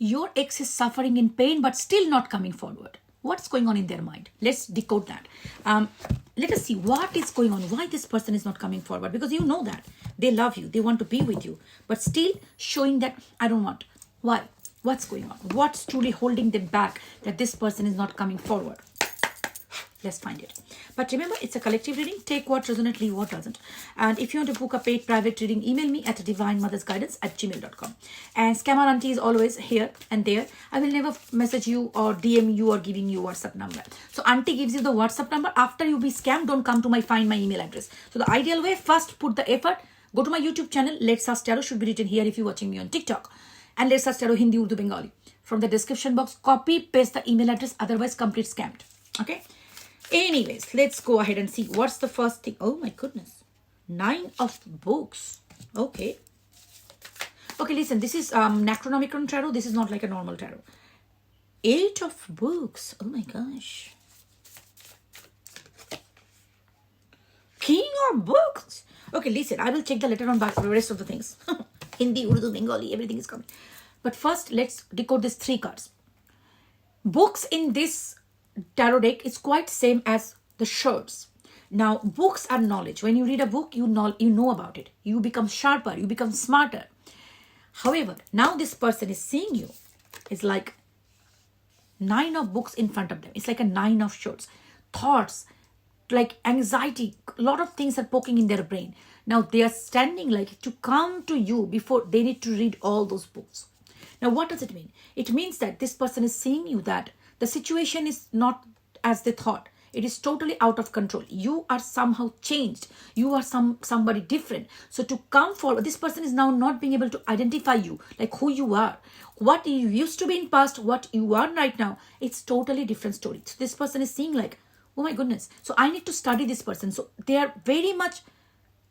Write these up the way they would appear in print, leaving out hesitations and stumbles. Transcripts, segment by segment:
your ex is suffering in pain but still not coming forward. What's going on in their mind? Let's decode that. Let us see what is going on. Why this person is not coming forward? Because you know that they love you. They want to be with you. But still showing that I don't want. Why? What's going on? What's truly holding them back that this person is not coming forward? Let's find it. But remember, it's a collective reading. Take what resonates, leave what doesn't. And if you want to book a paid private reading, email me at divinemothersguidance@gmail.com. And Scammer Auntie is always here and there. I will never message you or DM you or giving you WhatsApp number. So Auntie gives you the WhatsApp number. After you be scammed, don't come to find my email address. So the ideal way, first put the effort. Go to my YouTube channel. Let's Ask Tarot should be written here if you're watching me on TikTok. And Let's Ask Tarot Hindi, Urdu, Bengali. From the description box, copy, paste the email address. Otherwise, complete scammed. Okay. Anyways, let's go ahead and see what's the first thing. Oh my goodness. 9 of books. Okay. Okay, listen. This is Necronomicon tarot. This is not like a normal tarot. 8 of books. Oh my gosh. King of books. Okay, listen. I will check the later on back for the rest of the things. Hindi, Urdu, Bengali, everything is coming. But first, let's decode these 3 cards. Books in this tarot deck is quite same as the swords. Now, books are knowledge. When you read a book, you know about it. You become sharper. You become smarter. However, now this person is seeing you. It's like 9 of books in front of them. It's like a 9 of swords. Thoughts, like anxiety. A lot of things are poking in their brain. Now, they are standing like to come to you before they need to read all those books. Now, what does it mean? It means that this person is seeing you that the situation is not as they thought. It is totally out of control. You are somehow changed. You are somebody different. So to come forward, this person is now not being able to identify you, like who you are. What you used to be in past, what you are right now, it's totally different story. So this person is seeing like, oh my goodness. So I need to study this person. So they are very much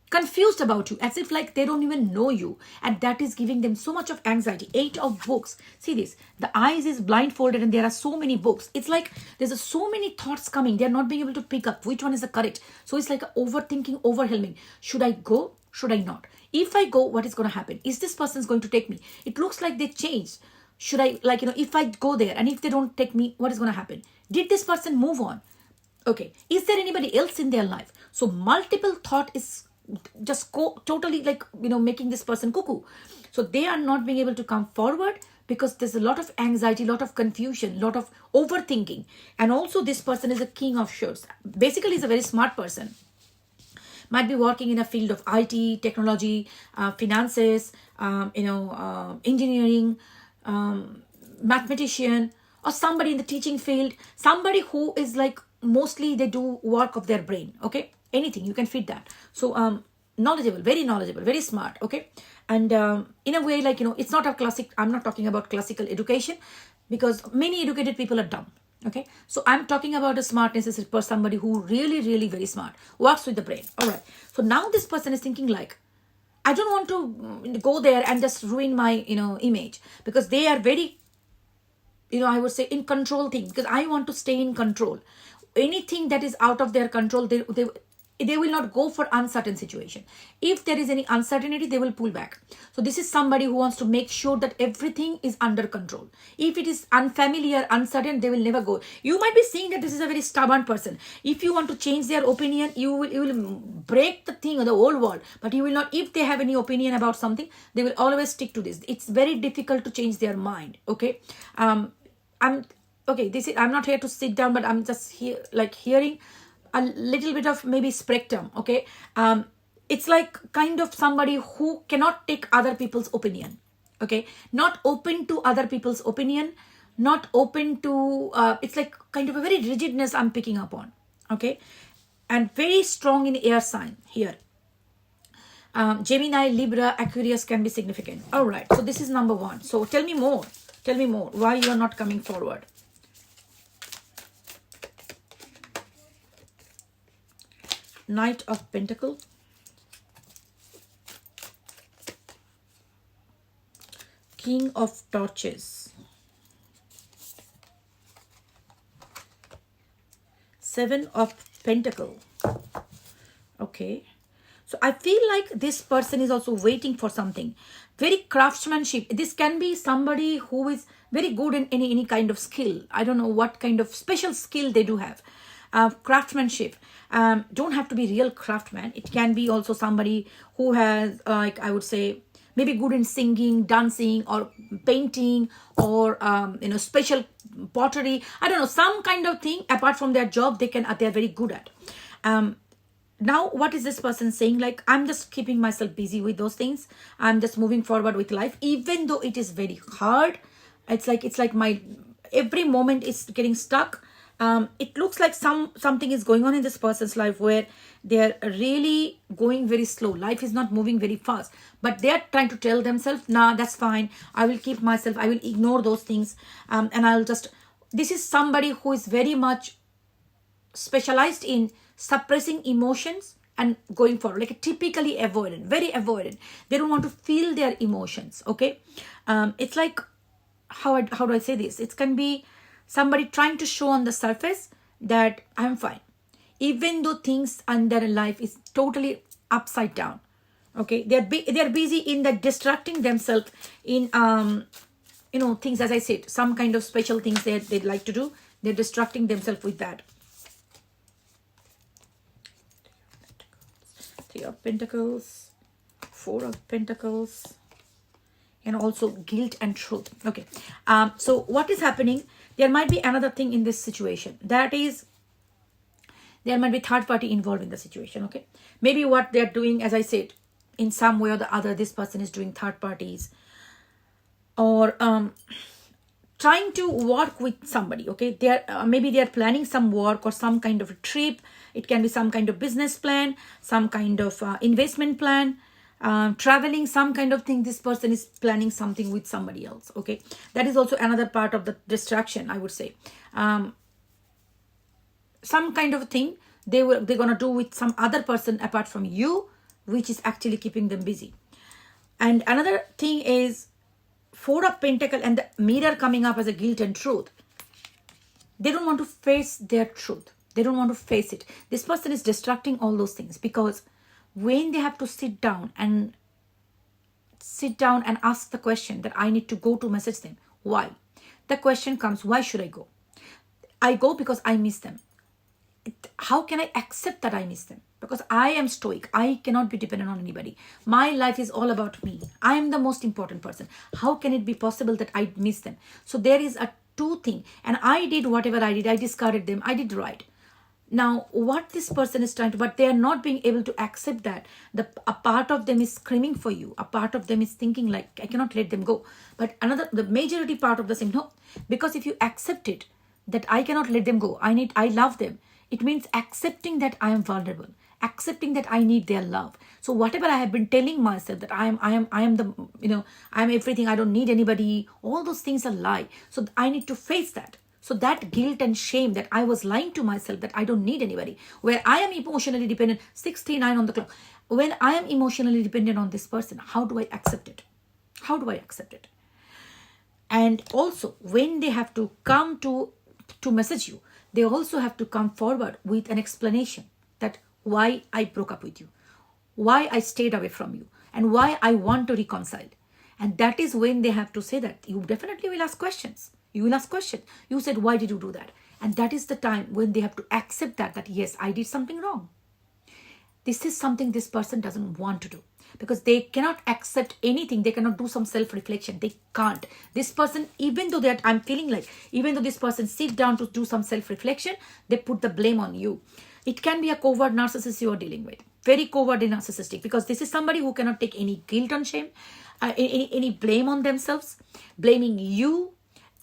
confused about you, as if like they don't even know you, and that is giving them so much of anxiety. 8 of books. See this, the eyes is blindfolded and there are so many books. It's like there's so many thoughts coming. They're not being able to pick up which one is the correct. So it's like overthinking, overwhelming. Should I go? Should I not? If I go, what is going to happen? Is this person's going to take me? It looks like they changed. Should I, like, if I go there and if they don't take me, what is going to happen? Did this person move on? Okay, is there anybody else in their life? So multiple thought is just totally like, making this person cuckoo. So they are not being able to come forward because there's a lot of anxiety, lot of confusion, lot of overthinking. And also this person is a king of swords. Basically, is a very smart person. Might be working in a field of IT, technology, finances, engineering, mathematician, or somebody in the teaching field. Somebody who is like, mostly they do work of their brain. Okay. Anything, you can fit that. So knowledgeable, very smart. Okay. And in a way, like, it's not a classic. I'm not talking about classical education because many educated people are dumb. Okay. So I'm talking about a smartness is for somebody who really very smart, works with the brain. All right. So now this person is thinking like, I don't want to go there and just ruin my, image, because they are very, I would say in control thing, because I want to stay in control. Anything that is out of their control, they will not go for uncertain situation. If there is any uncertainty, they will pull back. So this is somebody who wants to make sure that everything is under control. If it is unfamiliar, uncertain, they will never go. You might be seeing that this is a very stubborn person. If you want to change their opinion, you will break the thing or the whole world. But you will not. If they have any opinion about something, they will always stick to this. It's very difficult to change their mind. Okay. Okay, I'm not here to sit down, but I'm just here, like hearing a little bit of maybe spectrum. Okay. It's like kind of somebody who cannot take other people's opinion. Okay. Not open to other people's opinion. Not open to, it's like kind of a very rigidness I'm picking up on. Okay. And very strong in air sign here. Gemini, Libra, Aquarius can be significant. All right. So this is number 1. So tell me more. Tell me more. Why you are not coming forward? Knight of Pentacles. King of Torches. 7 of Pentacles. Okay. So I feel like this person is also waiting for something. very craftsmanship. This can be somebody who is very good in any kind of skill. I don't know what kind of special skill they do have. Craftsmanship. Don't have to be real craftsman. It can be also somebody who has, like I would say, maybe good in singing, dancing, or painting, or special pottery. I don't know, some kind of thing apart from their job they're very good at. Now what is this person saying? Like, I'm just keeping myself busy with those things. I'm just moving forward with life, even though it is very hard. It's like my every moment is getting stuck. It looks like something is going on in this person's life where they're really going very slow. Life is not moving very fast, but they're trying to tell themselves, nah, that's fine. I will keep myself, I will ignore those things. And I'll just, this is somebody who is very much specialized in suppressing emotions and going forward, like a typically avoidant, very avoidant. They don't want to feel their emotions. Okay. It's like, how do I say this? It can be somebody trying to show on the surface that I'm fine, even though things in their life is totally upside down. Okay, they're busy in the distracting themselves in things, as I said, some kind of special things they'd like to do. They're distracting themselves with that. Three of Pentacles, Four of Pentacles, and also guilt and truth. Okay, so what is happening? There might be another thing in this situation. That is, there might be third party involved in the situation. Okay, maybe what they're doing, as I said, in some way or the other, this person is doing third parties, or trying to work with somebody. Okay, maybe they're planning some work or some kind of a trip. It can be some kind of business plan, some kind of investment plan, traveling, some kind of thing. This person is planning something with somebody else. Okay, that is also another part of the distraction, I would say. Some kind of thing they're gonna do with some other person apart from you, which is actually keeping them busy. And another thing is Four of Pentacles and the mirror coming up as a guilt and truth. They don't want to face their truth. They don't want to face it. This person is distracting all those things, because when they have to sit down and ask the question that I need to go to message them, why? The question comes, why should I go? I go because I miss them. How can I accept that I miss them? Because I am stoic. I cannot be dependent on anybody. My life is all about me. I am the most important person. How can it be possible that I miss them? So there is a two thing. And I did whatever I did. I discarded them. I did right. Now, what this person is trying to, but they are not being able to accept that. A part of them is screaming for you. A part of them is thinking like, I cannot let them go. But the majority part of the same, no. Because if you accept it, that I cannot let them go, I love them, it means accepting that I am vulnerable, accepting that I need their love. So whatever I have been telling myself that I am the, I am everything, I don't need anybody, all those things are lie. So I need to face that. So that guilt and shame that I was lying to myself that I don't need anybody, where I am emotionally dependent, 69 on the clock. When I am emotionally dependent on this person, how do I accept it? How do I accept it? And also when they have to come to message you, they also have to come forward with an explanation that why I broke up with you, why I stayed away from you, and why I want to reconcile. And that is when they have to say that. You definitely will ask questions. You will ask questions. You said, why did you do that? And that is the time when they have to accept that yes, I did something wrong. This is something this person doesn't want to do, because they cannot accept anything. They cannot do some self-reflection. They can't. This person, even though I'm feeling like, even though this person sit down to do some self-reflection, they put the blame on you. It can be a covert narcissist you are dealing with. Very covert and narcissistic, because this is somebody who cannot take any guilt and shame, any blame on themselves, blaming you.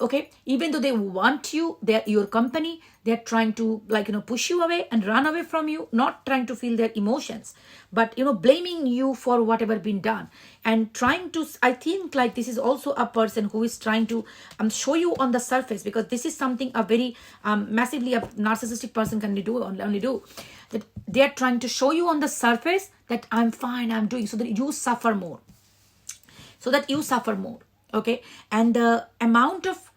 Okay, even though they want you, they're your company, they're trying to push you away and run away from you, not trying to feel their emotions, but blaming you for whatever been done, and trying to, I think like this is also a person who is trying to show you on the surface, because this is something a very massively a narcissistic person can only do, that they're trying to show you on the surface that I'm fine, I'm doing, so that you suffer more. Okay, and the amount of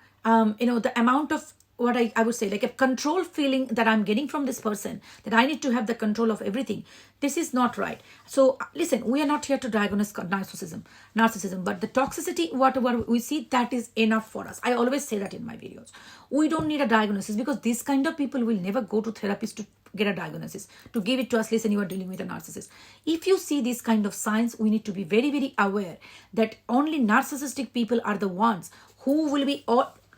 what I would say, like a control feeling that I'm getting from this person, that I need to have the control of everything. This is not right. So listen, we are not here to diagnose narcissism, but the toxicity, whatever we see, that is enough for us. I always say that in my videos. We don't need a diagnosis, because this kind of people will never go to therapists to get a diagnosis, to give it to us, listen, you are dealing with a narcissist. If you see these kind of signs, we need to be very, very aware that only narcissistic people are the ones who will be,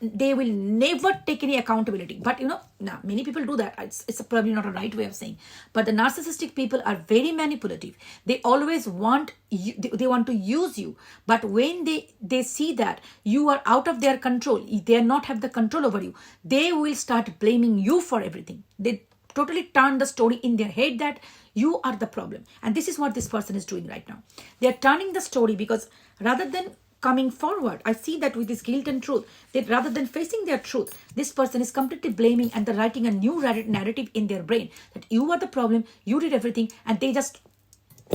they will never take any accountability. But now many people do that. It's probably not a right way of saying, but the narcissistic people are very manipulative. They always want you, they want to use you. But when they see that you are out of their control, they not have the control over you, they will start blaming you for everything. They totally turn the story in their head that you are the problem. And this is what this person is doing right now. They are turning the story, because rather than coming forward, I see that with this guilt and truth, that rather than facing their truth, this person is completely blaming, and they're writing a new narrative in their brain that you are the problem, you did everything, and they just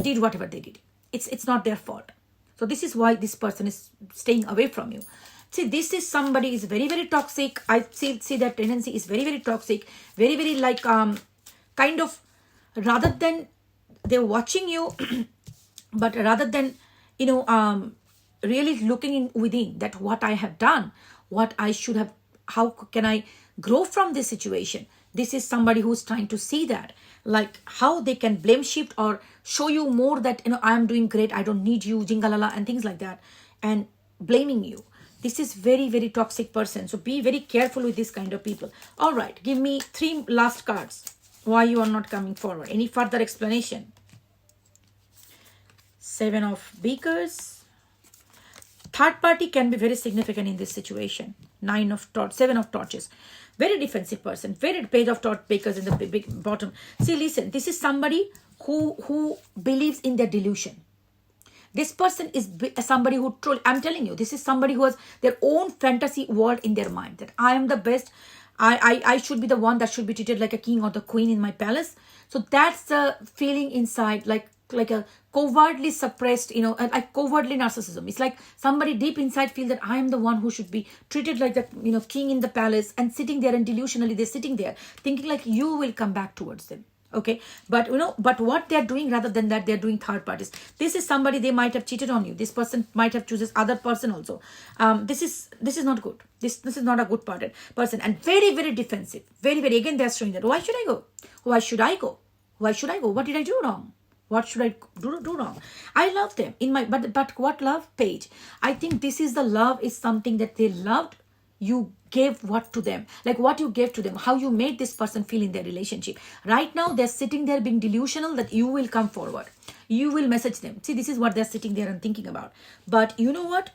did whatever they did. It's not their fault. So this is why this person is staying away from you. See, this is somebody is very, very toxic. I see that tendency is very, very toxic, very, very like kind of, rather than they're watching you, but rather than really looking in within that what I have done, what I should have, how can I grow from this situation? This is somebody who's trying to see that, like how they can blame shift or show you more that, I am doing great, I don't need you, jingalala, and things like that, and blaming you. This is very, very toxic person. So be very careful with this kind of people. All right, give me 3 last cards. Why you are not coming forward? Any further explanation? 7 of Beakers. Third party can be very significant in this situation. 7 of Torches. Very defensive person. Very Page of Torch Bakers in the big bottom. See, listen, this is somebody who believes in their delusion. This person is somebody who truly, I'm telling you, this is somebody who has their own fantasy world in their mind. That I am the best. I should be the one that should be treated like a king or the queen in my palace. So that's the feeling inside, like a cowardly suppressed, like cowardly narcissism. It's like somebody deep inside feel that I am the one who should be treated like the king in the palace, and sitting there, and delusionally they're sitting there thinking like you will come back towards them. Okay, but but what they're doing, rather than that, they're doing third parties. This is somebody, they might have cheated on you. This person might have chooses other person also. This is not good. This is not a good person, and very, very defensive. Very, very, again, they're showing that why should I go? Why should I go? Why should I go? What did I do wrong? What should I do wrong? I love them in my but what love? Page. I think this is the love is something that they loved. You gave what to them, like what you gave to them, how you made this person feel in their relationship. Right now, they're sitting there being delusional that you will come forward. You will message them. See, this is what they're sitting there and thinking about. But you know what?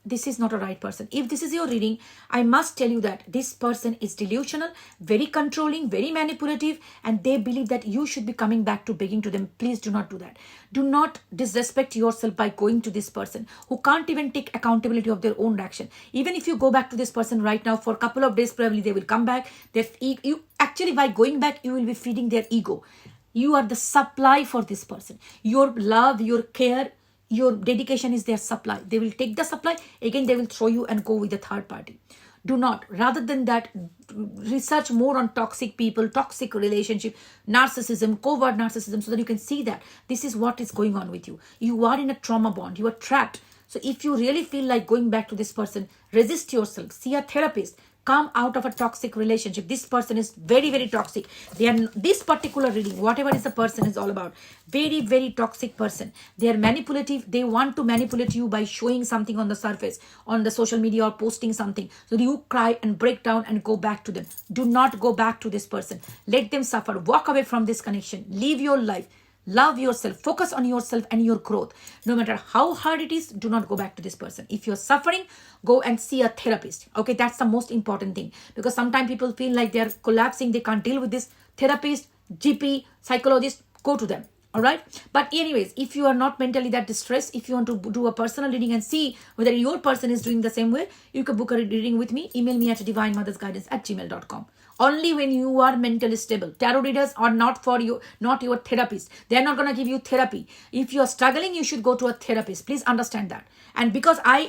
This is not a right person. If this is your reading, I must tell you that this person is delusional, very controlling, very manipulative, and they believe that you should be coming back to begging to them. Please do not do that. Do not disrespect yourself by going to this person who can't even take accountability of their own action. Even if you go back to this person right now for a couple of days, probably they will come back. You actually, by going back, you will be feeding their ego. You are the supply for this person. Your love, your care, your dedication is their supply. They will take the supply. Again, they will throw you and go with the third party. Do not. Rather than that, research more on toxic people, toxic relationship, narcissism, covert narcissism, so that you can see that this is what is going on with you. You are in a trauma bond. You are trapped. So if you really feel like going back to this person, resist yourself. See a therapist. Come out of a toxic relationship. This person is very, very toxic. They are, this particular reading, whatever is the person is all about, very, very toxic person. They are manipulative. They want to manipulate you by showing something on the surface, on the social media, or posting something. So you cry and break down and go back to them. Do not go back to this person. Let them suffer. Walk away from this connection. Live your life. Love yourself. Focus on yourself and your growth. No matter how hard it is, do not go back to this person. If you're suffering, go and see a therapist. Okay, that's the most important thing. Because sometimes people feel like they're collapsing. They can't deal with this. Therapist, GP, psychologist, go to them. All right. But anyways, if you are not mentally that distressed, if you want to do a personal reading and see whether your person is doing the same way, you can book a reading with me. Email me at divinemothersguidance@gmail.com. only when you are mentally stable. Tarot readers are not for you, not your therapist. They're not going to give you therapy. If you're struggling, you should go to a therapist. Please understand that. And because I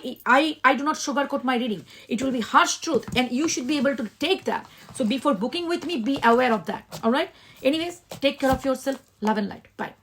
do not sugarcoat my reading, it will be harsh truth, and you should be able to take that. So before booking with me, be aware of that. All right. Anyways, take care of yourself. Love and light. Bye.